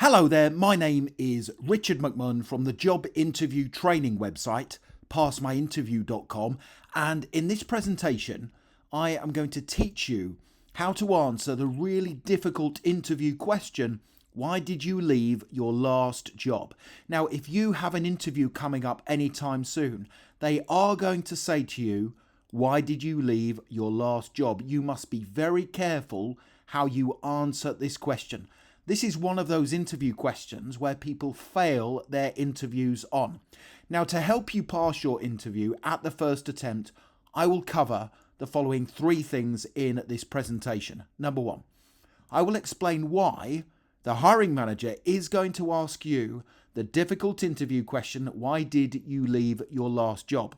Hello there, my name is Richard McMahon from the job interview training website, passmyinterview.com, and in this presentation I am going to teach you how to answer the really difficult interview question, why did you leave your last job? Now, if you have an interview coming up anytime soon, they are going to say to you, why did you leave your last job? You must be very careful how you answer this question. This is one of those interview questions where people fail their interviews on. Now, to help you pass your interview at the first attempt, I will cover the following three things in this presentation. Number one, I will explain why the hiring manager is going to ask you the difficult interview question, why did you leave your last job?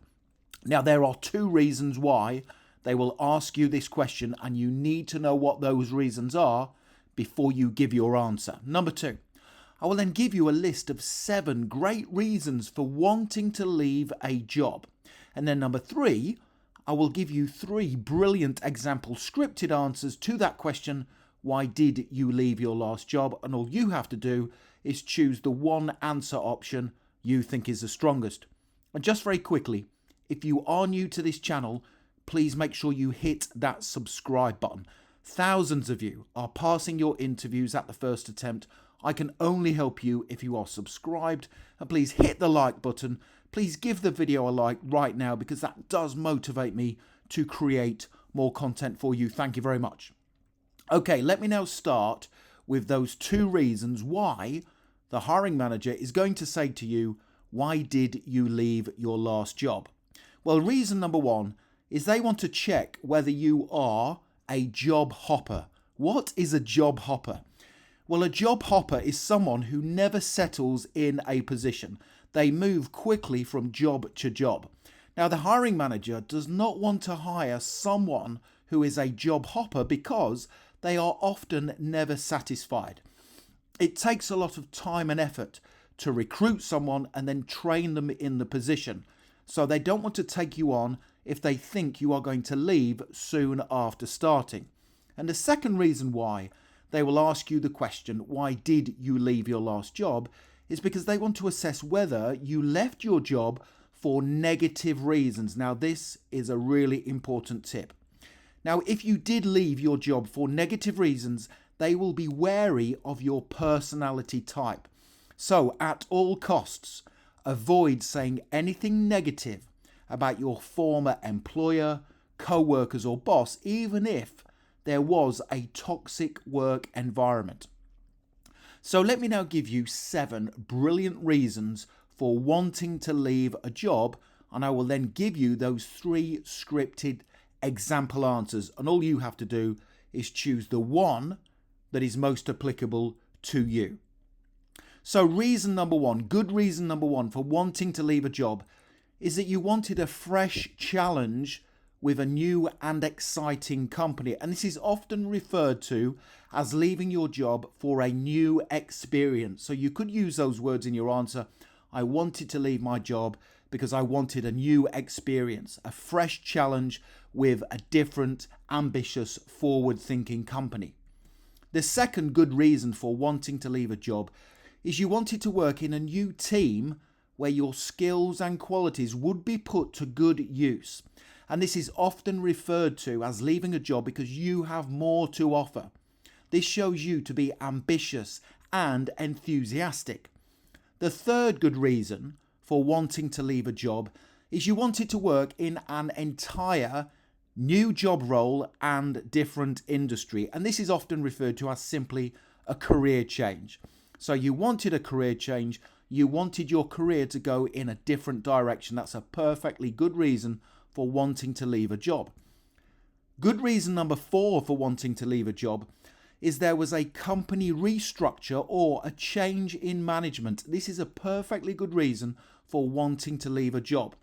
Now, there are two reasons why they will ask you this question, and you need to know what those reasons are before you give your answer. Number two, I will then give you a list of 7 great reasons for wanting to leave a job. And then number 3, I will give you 3 brilliant example scripted answers to that question, why did you leave your last job? And all you have to do is choose the one answer option you think is the strongest. And just very quickly, if you are new to this channel, please make sure you hit that subscribe button. Thousands of you are passing your interviews at the first attempt. I can only help you if you are subscribed. And please hit the like button. Please give the video a like right now because that does motivate me to create more content for you. Thank you very much. Okay, let me now start with those 2 reasons why the hiring manager is going to say to you, why did you leave your last job? Well, reason number 1 is they want to check whether you are a job hopper. What is a job hopper? Well, a job hopper is someone who never settles in a position. They move quickly from job to job. Now, the hiring manager does not want to hire someone who is a job hopper because they are often never satisfied. It takes a lot of time and effort to recruit someone and then train them in the position. So they don't want to take you on if they think you are going to leave soon after starting. And the second reason why they will ask you the question, why did you leave your last job, is because they want to assess whether you left your job for negative reasons. Now, this is a really important tip. Now, if you did leave your job for negative reasons, they will be wary of your personality type. So, at all costs, avoid saying anything negative about your former employer, co-workers or boss, even if there was a toxic work environment. So let me now give you 7 brilliant reasons for wanting to leave a job, and I will then give you those 3 scripted example answers, and all you have to do is choose the one that is most applicable to you. So reason number 1, good reason number 1 for wanting to leave a job is that you wanted a fresh challenge with a new and exciting company. And this is often referred to as leaving your job for a new experience. So you could use those words in your answer. I wanted to leave my job because I wanted a new experience, a fresh challenge with a different, ambitious, forward-thinking company. The second good reason for wanting to leave a job is you wanted to work in a new team where your skills and qualities would be put to good use. And this is often referred to as leaving a job because you have more to offer. This shows you to be ambitious and enthusiastic. The third good reason for wanting to leave a job is you wanted to work in an entire new job role and different industry. And this is often referred to as simply a career change. So you wanted a career change. You wanted your career to go in a different direction. That's a perfectly good reason for wanting to leave a job. Good reason number 4 for wanting to leave a job is there was a company restructure or a change in management. This is a perfectly good reason for wanting to leave a job.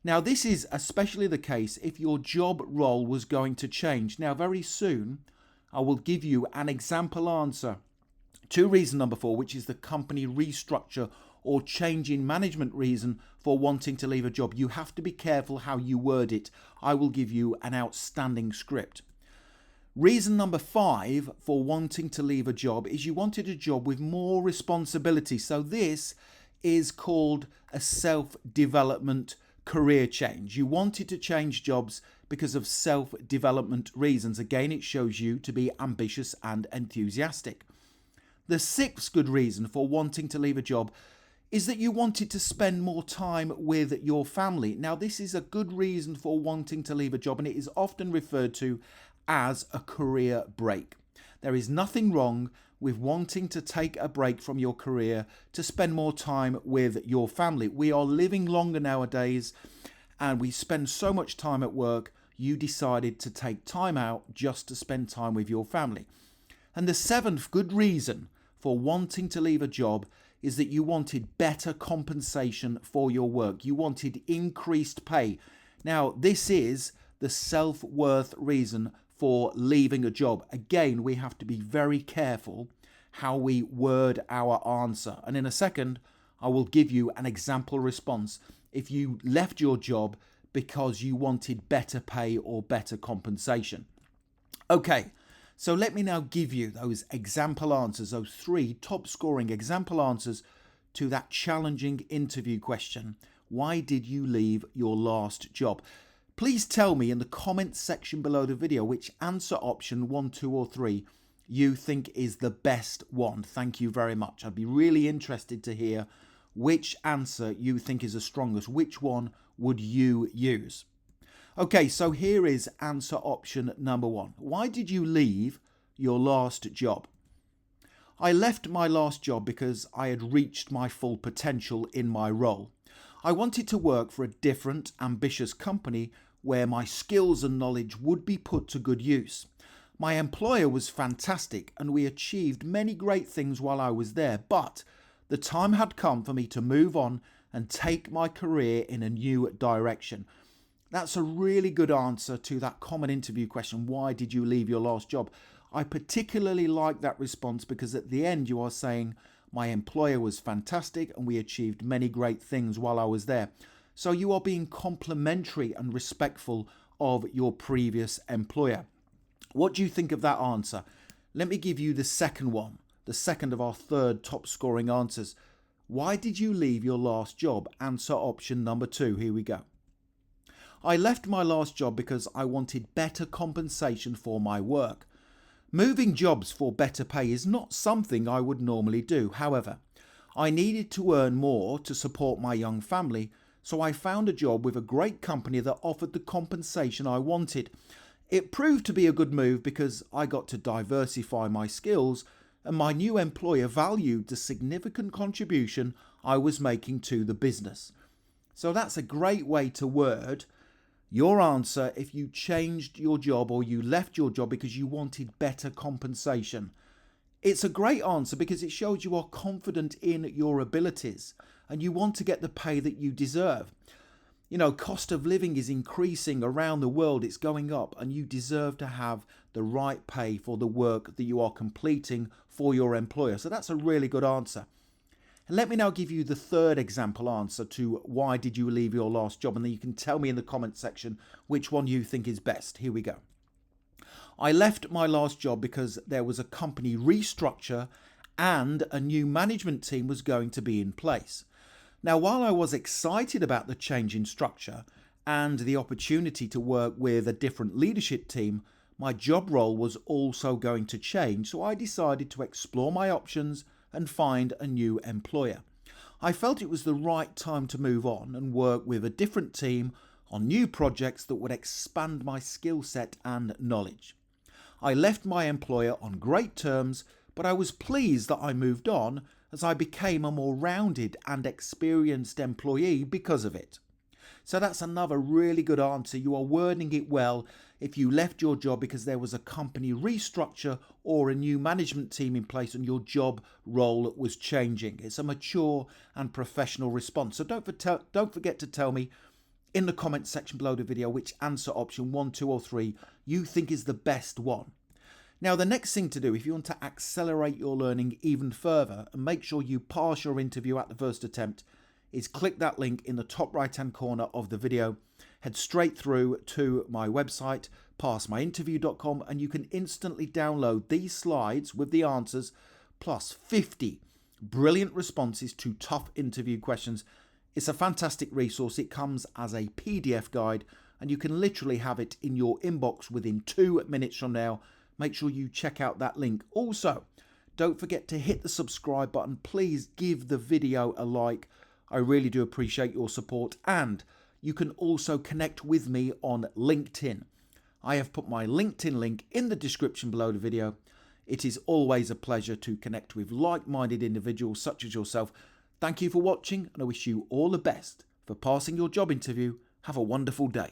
Now, this is especially the case if your job role was going to change. Now, very soon, I will give you an example answer to reason number 4, which is the company restructure or change in management reason for wanting to leave a job. You have to be careful how you word it. I will give you an outstanding script. Reason number 5 for wanting to leave a job is you wanted a job with more responsibility. So this is called a self-development career change. You wanted to change jobs because of self-development reasons. Again, it shows you to be ambitious and enthusiastic. The 6th good reason for wanting to leave a job is that you wanted to spend more time with your family. Now, this is a good reason for wanting to leave a job, and it is often referred to as a career break. There is nothing wrong with wanting to take a break from your career to spend more time with your family. We are living longer nowadays, and we spend so much time at work. You decided to take time out just to spend time with your family. And the 7th good reason for wanting to leave a job is that you wanted better compensation for your work. You wanted increased pay. Now, this is the self-worth reason for leaving a job. Again, we have to be very careful how we word our answer. And in a second, I will give you an example response if you left your job because you wanted better pay or better compensation. Okay, so let me now give you those example answers, those 3 top scoring example answers to that challenging interview question. Why did you leave your last job? Please tell me in the comments section below the video which answer option 1, 2 or 3 you think is the best one. Thank you very much. I'd be really interested to hear which answer you think is the strongest. Which one would you use? Okay, so here is answer option number 1. Why did you leave your last job? I left my last job because I had reached my full potential in my role. I wanted to work for a different, ambitious company where my skills and knowledge would be put to good use. My employer was fantastic and we achieved many great things while I was there, but the time had come for me to move on and take my career in a new direction. That's a really good answer to that common interview question, why did you leave your last job? I particularly like that response because at the end you are saying, my employer was fantastic and we achieved many great things while I was there. So you are being complimentary and respectful of your previous employer. What do you think of that answer? Let me give you the second one, the second of our 3rd top scoring answers. Why did you leave your last job? Answer option number 2. Here we go. I left my last job because I wanted better compensation for my work. Moving jobs for better pay is not something I would normally do. However, I needed to earn more to support my young family, so I found a job with a great company that offered the compensation I wanted. It proved to be a good move because I got to diversify my skills and my new employer valued the significant contribution I was making to the business. So that's a great way to word your answer if you changed your job or you left your job because you wanted better compensation. It's a great answer because it shows you are confident in your abilities and you want to get the pay that you deserve. You know, cost of living is increasing around the world. It's going up and you deserve to have the right pay for the work that you are completing for your employer. So that's a really good answer. And let me now give you the 3rd example answer to why did you leave your last job? And then you can tell me in the comment section which one you think is best. Here we go. I left my last job because there was a company restructure and a new management team was going to be in place. Now, while I was excited about the change in structure and the opportunity to work with a different leadership team, my job role was also going to change, so I decided to explore my options and find a new employer. I felt it was the right time to move on and work with a different team on new projects that would expand my skill set and knowledge. I left my employer on great terms, but I was pleased that I moved on as I became a more rounded and experienced employee because of it. So that's another really good answer. You are wording it well if you left your job because there was a company restructure or a new management team in place and your job role was changing. It's a mature and professional response. So don't forget to tell me in the comment section below the video which answer option 1, 2 or 3 you think is the best one. Now, the next thing to do, if you want to accelerate your learning even further and make sure you pass your interview at the first attempt, is click that link in the top right hand corner of the video, head straight through to my website, passmyinterview.com, and you can instantly download these slides with the answers plus 50 brilliant responses to tough interview questions. It's a fantastic resource. It comes as a PDF guide and you can literally have it in your inbox within 2 minutes from now. Make sure you check out that link. Also, don't forget to hit the subscribe button. Please give the video a like. I really do appreciate your support. And you can also connect with me on LinkedIn. I have put my LinkedIn link in the description below the video. It is always a pleasure to connect with like-minded individuals such as yourself. Thank you for watching, and I wish you all the best for passing your job interview. Have a wonderful day.